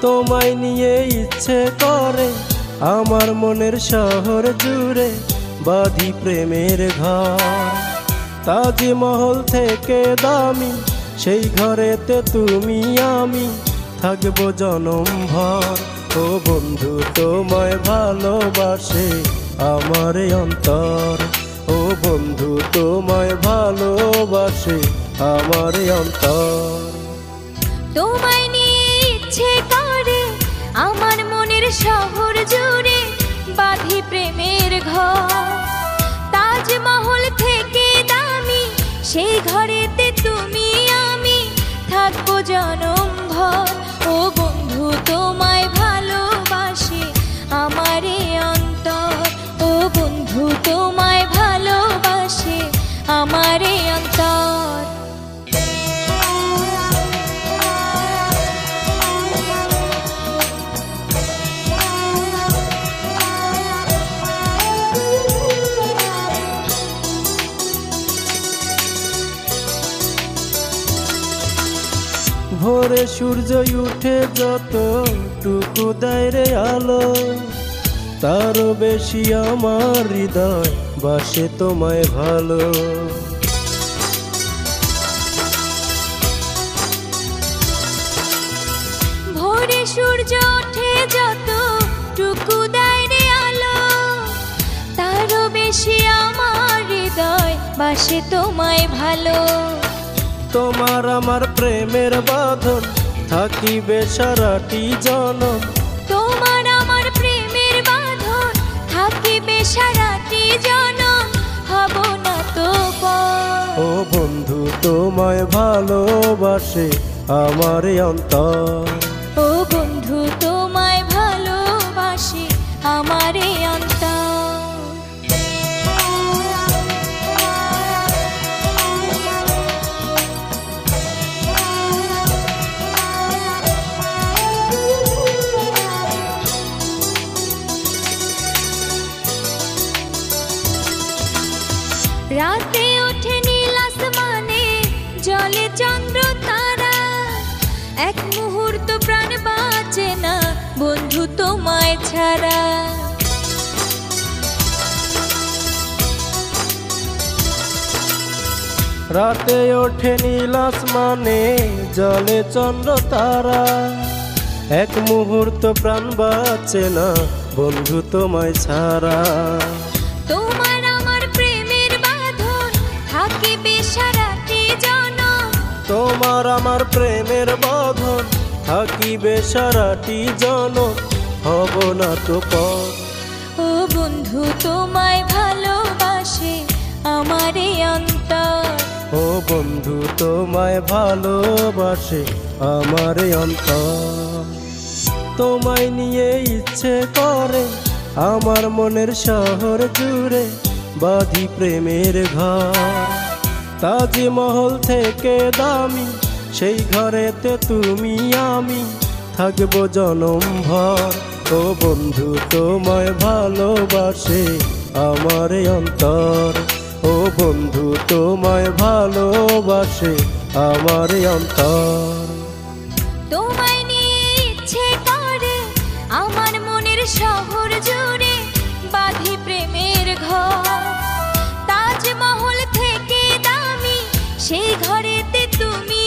তোমায় নিয়ে ইচ্ছে করে আমার মনের শহর জুড়ে বাঁধি প্রেমের ঘর। তাজমহল থেকে দামি সেই ঘরেতে তুমি আমি থাকবো জনম ভর। ও বন্ধু তোমায় ভালোবাসে আমার অন্তর, ও বন্ধু তোমায় ভালোবাসে আমার অন্তর। তোমায় নিয়ে ইচ্ছে করে আমার মনের শহর জুড়ে বাঁধি প্রেমের ঘর। তাজমহল থেকে দামি সেই ঘরেতে তুমি আমি থাকবো জনম ভর। ও বন্ধু তোমায় ভালোবাসে আমার অন্তর, ও বন্ধু তোমায় ভালোবাসে আমার অন্তর। ভোরে সূর্য উঠে যতটুকু দেয় রে আলো, তারও বেশি আমার হৃদয় বাসে তোমায় ভালো। ভোরে সূর্য ওঠে যতটুকু দেয় রে আলো, তারও বেশি আমার হৃদয় বাসে তোমায় ভালো। তোমার আমার প্রেমের বাঁধন থাকিবে সারাটি জনম, তোমার আমার প্রেমের বাঁধন থাকিবে সারাটি জনম, হব না তো পর। ও বন্ধু তোমায় ভালোবাসে আমার অন্তর, ও বন্ধু তোমায় ভালোবাসে আমার অন্তর। রাতে ওঠে নীল আসমানে জলে চন্দ্র তারা, এক মুহূর্ত প্রাণ বাঁচে না বন্ধু তোমায় ছাড়া। রাতে ওঠে নীল আসমানে জলে চন্দ্র তারা, এক মুহূর্ত প্রাণ বাঁচে না বন্ধু তোমায় ছাড়া। তোমার আমার প্রেমের বাঁধন থাকিবে সারাটি জনম, তোমার আমার প্রেমের বাঁধন থাকিবে সারাটি জনম, হব না তো পর। ও বন্ধু তোমায় ভালোবাসে আমার অন্তর, ও বন্ধু তোমায় ভালোবাসে আমার অন্তর। তোমায় নিয়ে ইচ্ছে করে আমার মনের শহর জুড়ে বাঁধি প্রেমের ঘর। তাজমহল থেকে দামি সেই ঘরেতে তুমি আমি থাকবো জনম ভর। ও বন্ধু তোমায় ভালোবাসে আমার অন্তর, ও বন্ধু তোমায় ভালোবাসে আমার অন্তর। তোমায় নিয়ে ইচ্ছে করে আমার মনের শহর জুড়ে বাঁধি প্রেমের ঘর। তাজমহল থেকে দামি সেই ঘরেতে তুমি